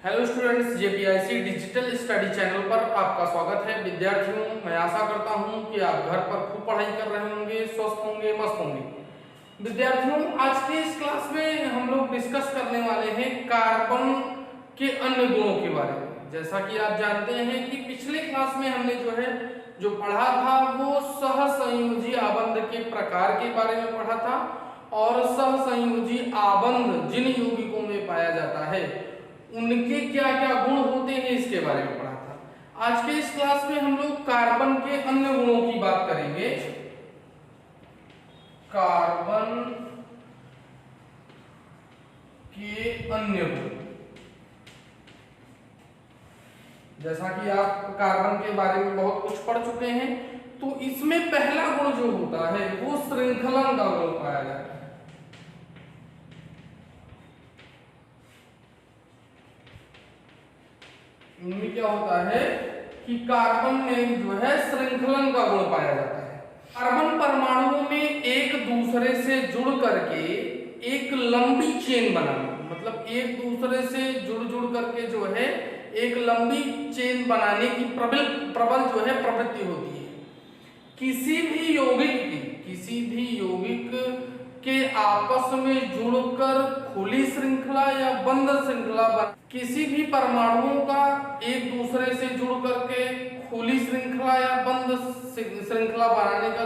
Hello students, JPIC digital study channel पर आपका स्वागत है। विद्यार्थियों, मैं आशा करता हूं कि आप घर पर खूब पढ़ाई कर रहे होंगे, स्वस्थ होंगे, मस्त होंगे। विद्यार्थियों, आज के इस क्लास में हम लोग डिस्कस करने वाले हैं कार्बन के अन्य गुणों के बारे में। जैसा कि आप जानते हैं कि पिछले क्लास में हमने जो पढ़ा था वो सहसंयोजी आबंध के प्रकार के बारे में पढ़ा था और सहसंयोजी आबंध जिन यौगिकों में पाया जाता है उनके क्या क्या गुण होते हैं इसके बारे में पढ़ा था। आज के इस क्लास में हम लोग कार्बन के अन्य गुणों की बात करेंगे। कार्बन के अन्य गुण, जैसा कि आप कार्बन के बारे में बहुत कुछ पढ़ चुके हैं, तो इसमें पहला गुण जो होता है वो श्रृंखलन का गुण पाया जाता है। इनमें क्या होता है कि कार्बन में जो है श्रृंखलन का गुण पाया जाता है। कार्बन परमाणुओं में एक दूसरे से जुड़ करके एक लंबी चेन बनाना, मतलब एक दूसरे से जुड़ करके जो है एक लंबी चेन बनाने की प्रबल जो है प्रवृत्ति होती है। किसी भी यौगिक के आपस में जुड़कर खुली श्रृंखला या बंद श्रृंखला किसी भी परमाणुओं का एक दूसरे से जुड़ करके खुली श्रृंखला या बंद श्रृंखला बनाने का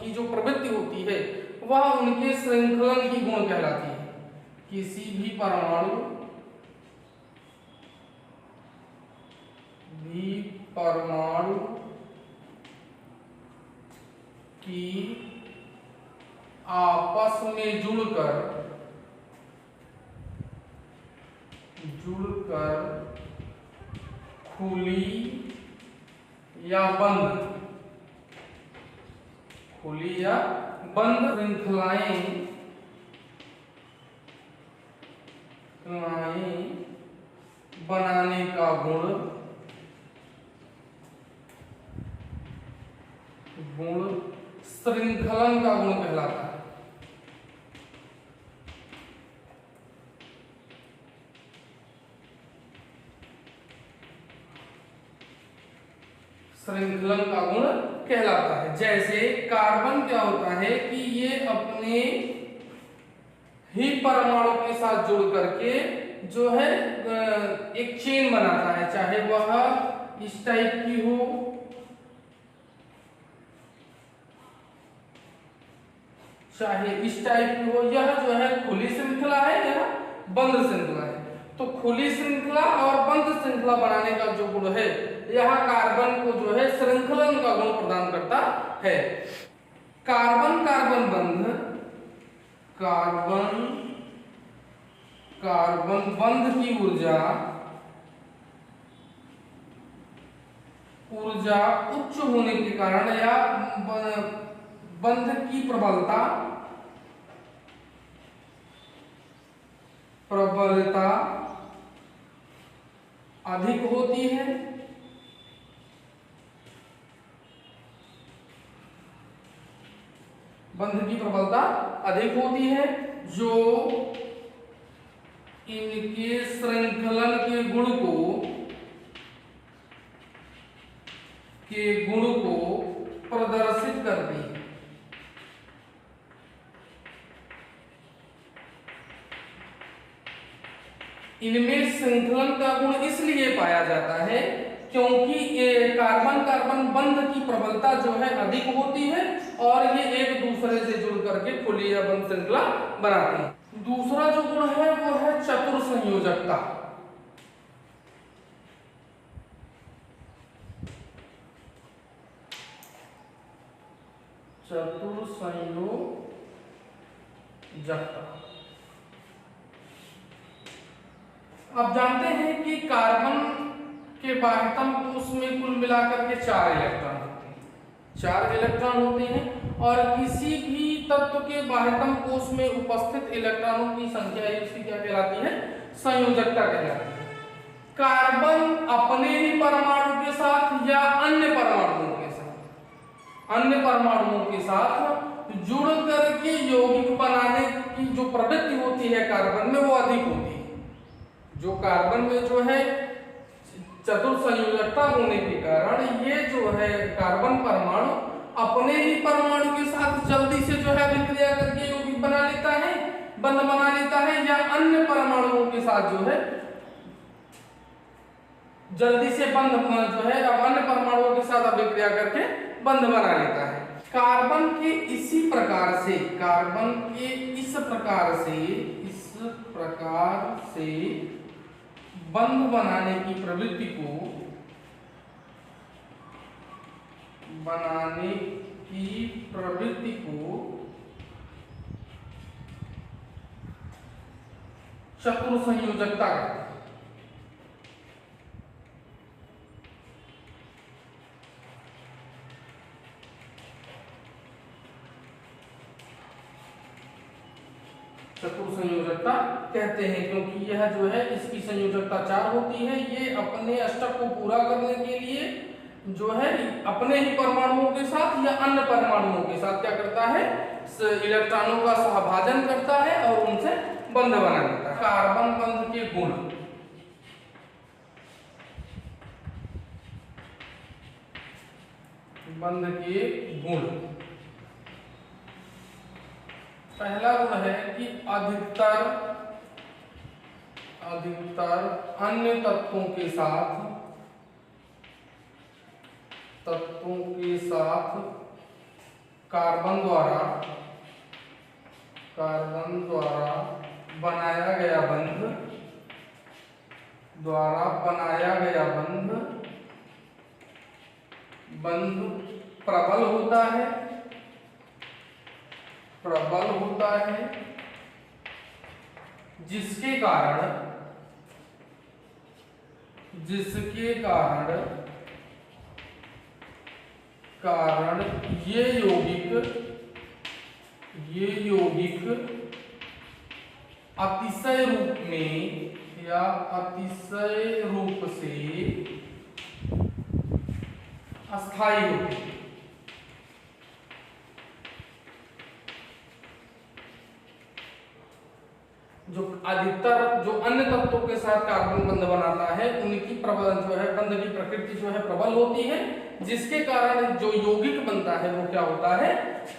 जो प्रवृत्ति होती है वह उनके श्रृंखलन की गुण कहलाती है। किसी भी परमाणु की आपस में जुड़कर खुली या बंद श्रृंखलाएं बनाने का गुण श्रृंखलन का गुण कहलाता है। श्रृंखलन का गुण कहलाता है। जैसे कार्बन क्या होता है कि ये अपने ही परमाणु के साथ जुड़ करके जो है एक चेन बनाता है, चाहे वह इस टाइप की हो चाहे इस टाइप की हो। यह जो है खुली श्रृंखला है, यह बंद श्रृंखला है। तो खुली श्रृंखला और बंद श्रृंखला बनाने का जो गुण है यह कार्बन को जो है श्रृंखलन का गुण प्रदान करता है। कार्बन बंध की ऊर्जा उच्च होने के कारण या बंध की प्रबलता अधिक होती है। बंध की प्रबलता अधिक होती है जो इनके श्रृंखलन के गुण को प्रदर्शित करती है। इनमें श्रृंखलन का गुण इसलिए पाया जाता है क्योंकि कार्बन बंध की प्रबलता जो है अधिक होती है और ये एक दूसरे से जुड़ करके खुली या बंद श्रृंखला बनाते हैं। दूसरा जो गुण है वो है चतुर संयोजकता। आप जानते हैं कि कार्बन के बाह्यतम कोश में कुल मिलाकर के 4 इलेक्ट्रॉन होते हैं और किसी भी तत्व के बाह्यतम कोश में उपस्थित इलेक्ट्रॉनों की संख्या इसकी क्या कहलाती है? संयोजकता कहलाती है। कार्बन अपने ही परमाणु के साथ या अन्य परमाणुओं के साथ जुड़ करके यौगिक बनाने की जो प्रवृत्ति होती है कार्बन में वो अधिक होती है। जो कार्बन में जो है चतुर संयोजकता होने के कारण ये जो है कार्बन परमाणु अपने ही परमाणु के साथ जल्दी से जो है अभिक्रिया करके यौगिक बना लेता है, बंध बना लेता है, या अन्य परमाणुओं के साथ जो है जल्दी से बंध जो है अब अन्य परमाणुओं के साथ अभिक्रिया करके बंध बना लेता है। कार्बन के इसी प्रकार से, कार्बन के इस प्रकार से बंध बनाने की प्रवृत्ति को चतुर संयोजकता कहते हैं। चतुर संयोजकता कहते हैं क्योंकि यह जो है इसकी संयोजकता 4 होती है। ये अपने अष्टक को पूरा करने के लिए जो है अपने ही परमाणुओं के साथ या अन्य परमाणुओं के साथ क्या करता है, इलेक्ट्रॉनों का सहभाजन करता है और उनसे बंध बना लेता है। कार्बन बंध के गुण, बंध के गुण, पहला गुण है कि अधिकतर अन्य तत्वों के साथ कार्बन द्वारा बनाया गया बंध प्रबल होता है, जिसके कारण ये यौगिक अतिशय रूप से अस्थायी होते हैं। जो अन्य तत्वों के साथ कार्बन बंध बनाता है उनकी बंध की प्रकृति जो है प्रबल होती है, जिसके कारण जो यौगिक बनता है वो क्या होता है,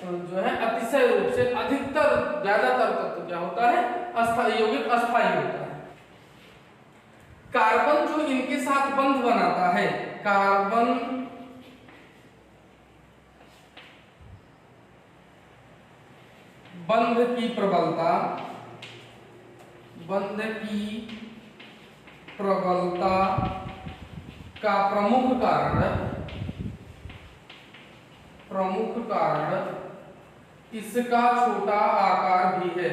जो है अतिशय रूप से ज्यादातर तत्व क्या होता है, यौगिक अस्थायी होता है। कार्बन जो इनके साथ बंध बनाता है, कार्बन बंध की प्रबलता का प्रमुख कारण इसका छोटा आकार भी है।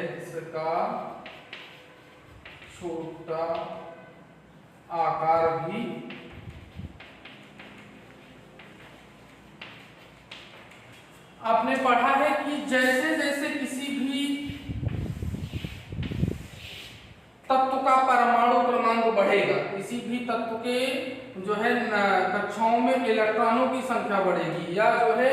आपने पढ़ा है कि जैसे जैसे किसी भी तत्व का परमाणु क्रमांक बढ़ेगा, किसी भी तत्व के जो है कक्षाओं में इलेक्ट्रॉनों की संख्या बढ़ेगी, या जो है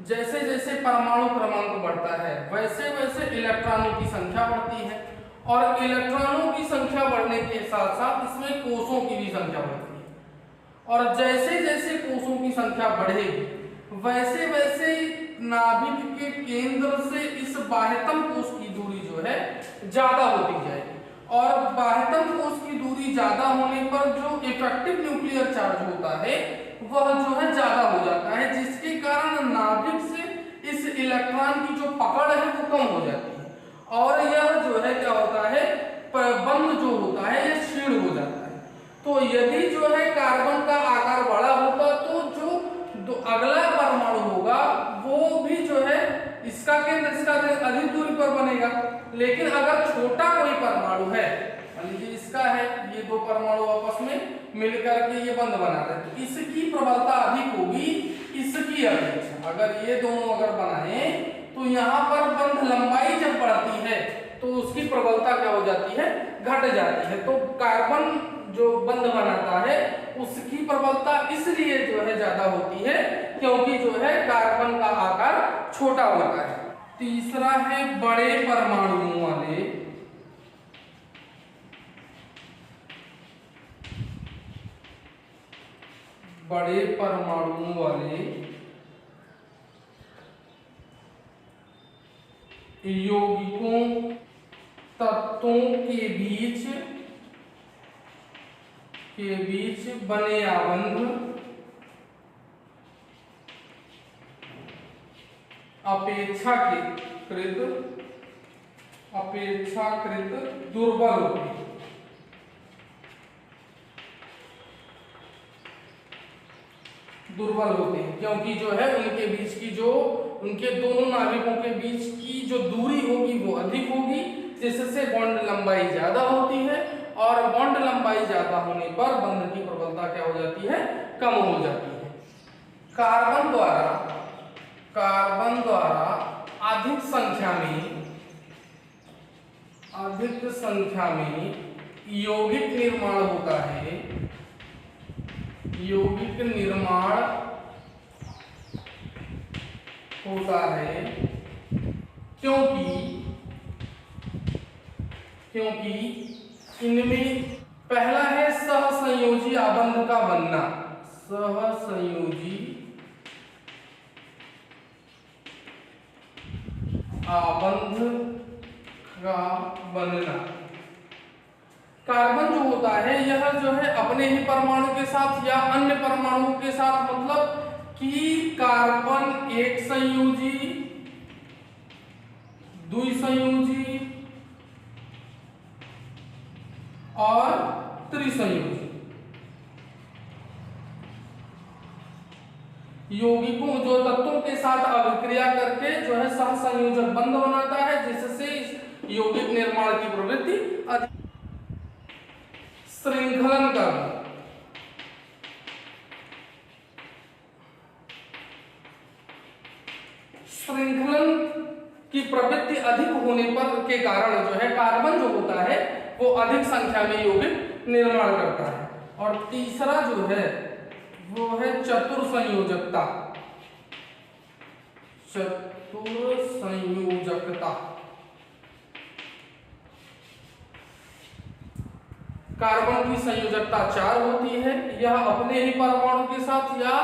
जैसे जैसे परमाणु क्रमांक बढ़ता है वैसे वैसे इलेक्ट्रॉनों की संख्या बढ़ती है, और इलेक्ट्रॉनों की संख्या बढ़ने के साथ साथ इसमें कोषों की भी संख्या बढ़ती है, और जैसे जैसे कोषों की संख्या बढ़ेगी वैसे वैसे नाभिक के केंद्र से इस बाह्यतम कोष की दूरी जो है ज्यादा होती जाएगी, और बाह्यतम कोष की दूरी ज्यादा होने पर जो इफेक्टिव न्यूक्लियर चार्ज होता है वह जो है ज्यादा हो जाता है, जिसके कारण नाभिक से इस इलेक्ट्रॉन की जो पकड़ है वो कम हो जाती है, और यह जो है क्या होता है, बंध जो होता है यह क्षीण हो जाता है। तो यदि जो है कार्बन का आकार बड़ा होता तो जो अगला परमाणु होगा वो भी जो है इसका केंद्र अधिक दूरी पर बनेगा, लेकिन अगर छोटा कोई परमाणु है, मान लीजिए इसका है, ये दो परमाणु आपस में मिलकर के ये बंध बनाते हैं, तो इसकी प्रबलता अधिक होगी इसकी अपेक्षा। अगर ये दोनों बनाए तो यहाँ पर बंध लंबाई जब बढ़ती है तो उसकी प्रबलता क्या हो जाती है, घट जाती है। तो कार्बन जो बंध बनाता है उसकी प्रबलता इसलिए जो है ज्यादा होती है क्योंकि जो है कार्बन का आकार छोटा होता है। तीसरा है बड़े परमाणुओं वाले बड़े परमाणुओं वाले यौगिकों तत्वों के बीच बने आबंध अपेक्षाकृत दुर्बल होते हैं। क्योंकि जो है उनके बीच की उनके दोनों नाभिकों के बीच की जो दूरी होगी वो अधिक होगी, जिससे बॉन्ड लंबाई ज्यादा होती है, और बॉन्ड लंबाई ज्यादा होने पर बंध की प्रबलता क्या हो जाती है? कम हो जाती है। कार्बन द्वारा अधिक संख्या में यौगिक निर्माण होता है। क्योंकि इनमें पहला है सहसंयोजी आबंध का बनना। सहसंयोजी आबंध का बनना। कार्बन जो होता है यह जो है अपने ही परमाणु के साथ या अन्य परमाणुओं के साथ, मतलब कि कार्बन एक संयोजी, द्विसंयोजी और त्रिसंयोजी यौगिकों जो तत्वों के साथ अभिक्रिया करके जो है सहसंयोजक बंध बनाता है, जिससे इस यौगिक निर्माण की प्रवृत्ति अधिक। श्रृंखलन की प्रवृत्ति अधिक होने पर के कारण जो है कार्बन जो होता है वो अधिक संख्या में यौगिक निर्माण करता है। और तीसरा जो है वो है चतुर्संयोजकता। कार्बन की संयोजकता 4 होती है। यह अपने ही परमाणु के साथ या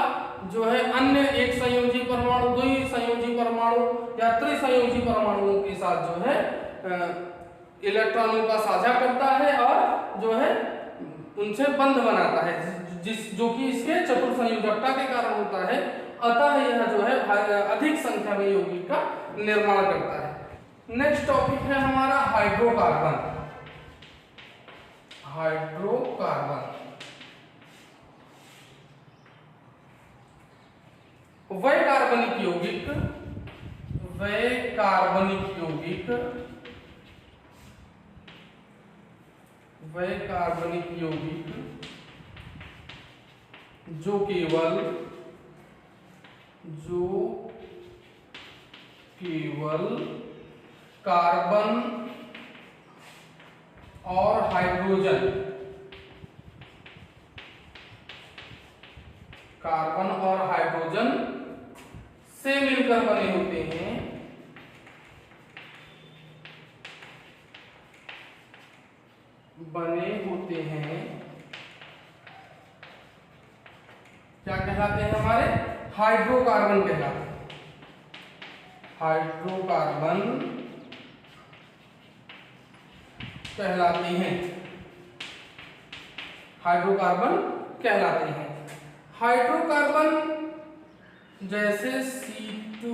जो है अन्य एक संयोजी परमाणु, द्विसंयोजी परमाणु या त्रिसंयोजी परमाणुओं के साथ जो है इलेक्ट्रॉनों का साझा करता है और जो है उनसे बंध बनाता है, जो कि इसके चतुर्संयोजकता के कारण होता है। अतः यह जो है अधिक संख्या में यौगिक का निर्माण करता है। नेक्स्ट टॉपिक है हमारा हाइड्रोकार्बन। वैकार्बनिक यौगिक जो केवल कार्बन और हाइड्रोजन से मिलकर बने होते हैं, क्या कहलाते हैं? हमारे हाइड्रोकार्बन कहलाते हैं। हाइड्रोकार्बन कहलाते हैं। हाइड्रोकार्बन जैसे C2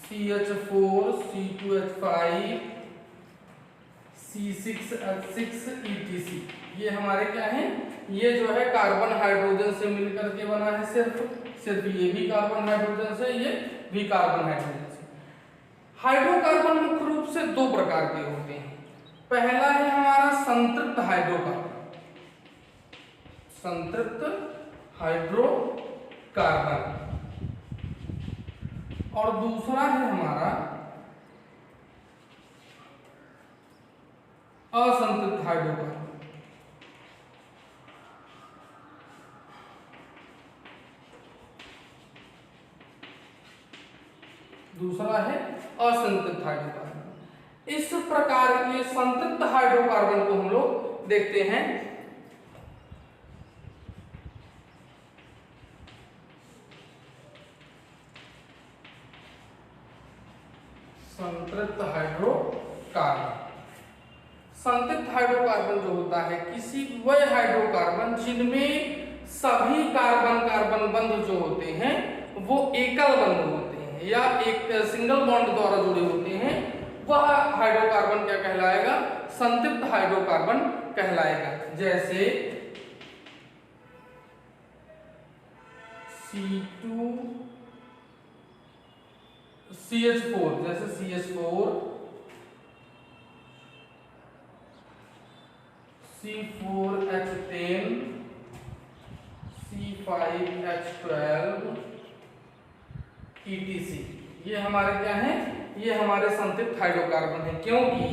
CH4 C2H5 C6H6 etc. ये हमारे क्या हैं? ये जो है कार्बन हाइड्रोजन से मिलकर के बना है। सिर्फ ये भी कार्बन हाइड्रोजन से, ये भी कार्बन हाइड्रोजन से। हाइड्रोकार्बन मुख्य रूप से 2 प्रकार के होते हैं। पहला है हमारा संतृप्त हाइड्रोकार्बन और दूसरा है हमारा असंतृप्त हाइड्रोकार्बन। दूसरा है असंतृप्त हाइड्रोकार्बन। इस प्रकार के संतृप्त हाइड्रोकार्बन को हम लोग देखते हैं। संतृप्त हाइड्रोकार्बन। संतृप्त हाइड्रोकार्बन जो होता है किसी वह हाइड्रोकार्बन जिनमें सभी कार्बन कार्बन बंध जो होते हैं वो एकल बंध होते हैं या एक सिंगल बॉन्ड द्वारा जुड़े होते हैं, वह हाइड्रोकार्बन क्या कहलाएगा? संतृप्त हाइड्रोकार्बन कहलाएगा। जैसे C2CH4, जैसे CH4, C4H10, C5H12 ETC, ये हमारे क्या हैं? ये हमारे संतृप्त हाइड्रोकार्बन है। क्योंकि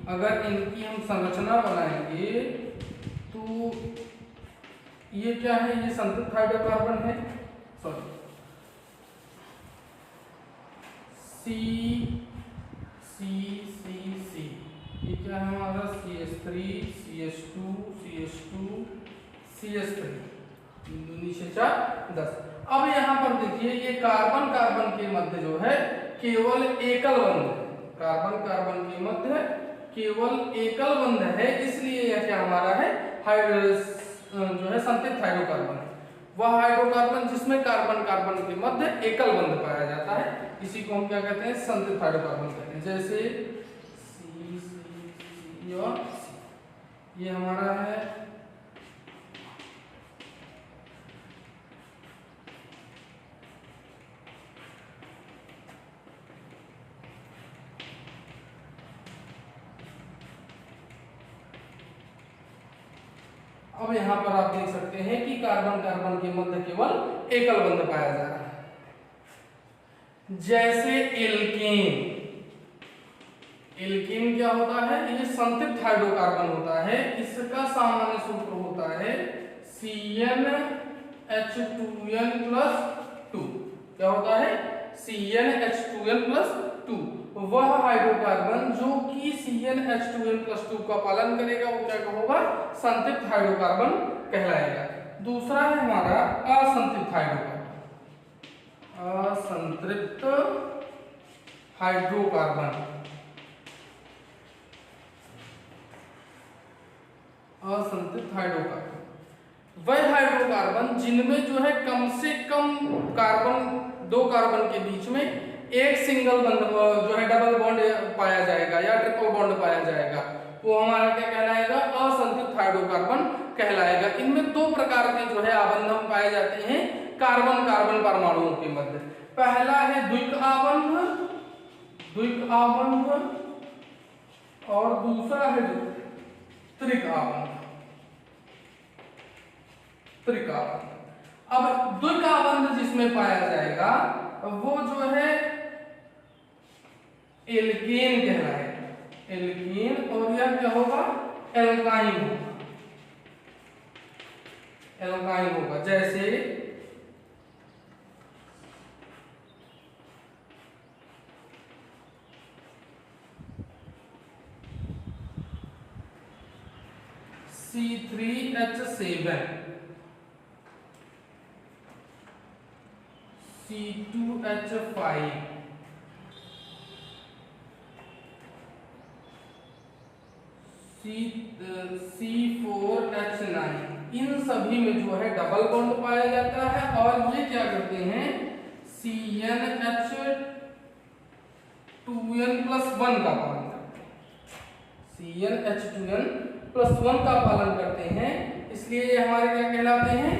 अगर इनकी हम संरचना बनाएंगे तो ये क्या है? ये संतृप्त हाइड्रोकार्बन है। सॉरी, C ये क्या है हमारा? CH3 CH2 CH2 CH3, नीचे 4 10। अब यहाँ पर देखिए ये कार्बन कार्बन के मध्य जो है केवल एकल बंध है, कार्बन कार्बन के मध्य केवल एकल बंध है, इसलिए यह क्या हमारा है? जो है संतृप्त हाइड्रोकार्बन है। वह हाइड्रोकार्बन जिसमें कार्बन कार्बन के मध्य एकल बंध पाया जाता है, इसी को हम क्या कहते हैं? संतृप्त हाइड्रोकार्बन कहते हैं। जैसे C और C, ये हमारा है अब यहां पर आप देख सकते हैं कि कार्बन कार्बन के मध्य केवल एकल बंध पाया जा रहा है। जैसे एल्कीन, एल्कीन क्या होता है? ये संतृप्त हाइड्रोकार्बन होता है। इसका सामान्य सूत्र होता है CnH2n+2। क्या होता है? CnH2n+2। वह हाइड्रोकार्बन जो कि CnH2n+2 का पालन करेगा वो क्या होगा? संतृप्त हाइड्रोकार्बन कहलाएगा। दूसरा है हमारा असंतृप्त हाइड्रोकार्बन। असंतृप्त हाइड्रोकार्बन, असंतृप्त हाइड्रोकार्बन वह हाइड्रोकार्बन जिनमें जो है कम से कम कार्बन, दो कार्बन के बीच में एक सिंगल बंध जो है डबल बॉन्ड पाया जाएगा या ट्रिपल बॉन्ड पाया जाएगा, वो हमारा क्या कहलाएगा? असंतृप्त हाइड्रोकार्बन कहलाएगा। इनमें दो प्रकार के जो है आबंधन पाए जाते हैं कार्बन कार्बन परमाणुओं के मध्य। पहला है द्विक आबंध, द्विक आबंध, और दूसरा है त्रिक आबंध, त्रिक आबंध। अब द्विक आबंध जिसमें पाया जाएगा वो जो है एल्केन कहलाएगा, एल्केन, और यह क्या होगा? एल्काइन होगा, एल्काइन होगा। जैसे C3H7, C2H5, C4H9, इन सभी में जो है डबल बॉन्ड पाया जाता है और ये क्या करते हैं? CnH2n+1 का पालन करते हैं, CnH2n+1 का पालन करते हैं, इसलिए ये हमारे क्या कहलाते हैं?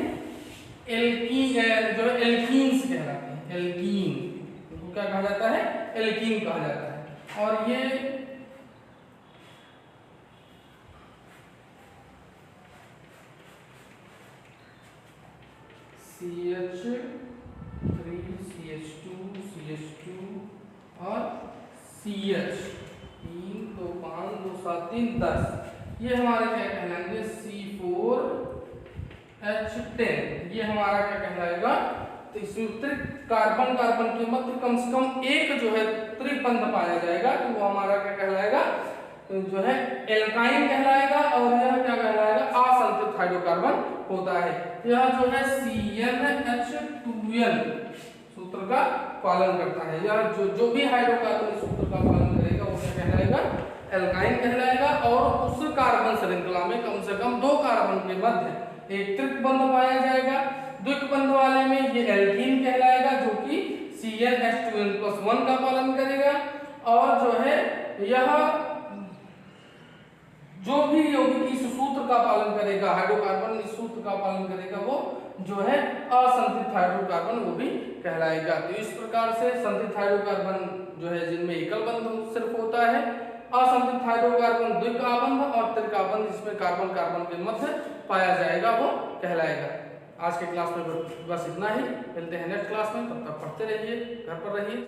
एल्कीन, जो है एल्कीन्स कहलाते हैं। एल्कीन तो क्या कहा जाता है? एल्कीन कहा जाता है। और ये CH3 CH2 CH2 और CH, 3 2 5 2 7 3 10, ये हमारे क्या कहलाएंगे? C4H10, ये हमारा क्या कहलाएगा? तो इसमें कार्बन कार्बन के मध्य कम से कम एक जो है त्रिबंध पाया जाएगा, तो वो हमारा क्या कहलाएगा? जो है एल्काइन कहलाएगा और यह क्या कहलाएगा, असंतृप्त हाइड्रोकार्बन होता है। यह जो है CnH2n सूत्र का पालन करता है। यह जो भी हाइड्रोकार्बन इस सूत्र का पालन करेगा वो क्या कहलाएगा, एल्काइन कहलाएगा। और उस कार्बन श्रृंखला में कम से कम 2 कार्बन के मध्य एक त्रिक बंध पाया जाएगा। द्विक बंध वाले में ये एल्कीन कहलाएगा जो कि CnH2n+1 का पालन करेगा। और जो है यह जो भी यौगिक इस सूत्र का पालन करेगा, हाइड्रोकार्बन इस सूत्र का पालन करेगा, वो जो है असंतृप्त हाइड्रोकार्बन वो भी कहलाएगा। तो इस प्रकार से संतृप्त हाइड्रोकार्बन जो है जिनमें एकल बंध सिर्फ होता है, असंतृप्त हाइड्रोकार्बन द्विकाबंध और त्रिकाबंध जिसमें कार्बन कार्बन के मध्य पाया जाएगा वो कहलाएगा। आज के क्लास में बस इतना ही, मिलते हैं नेक्स्ट क्लास में, तब तक पढ़ते रहिए, घर पर रहिए।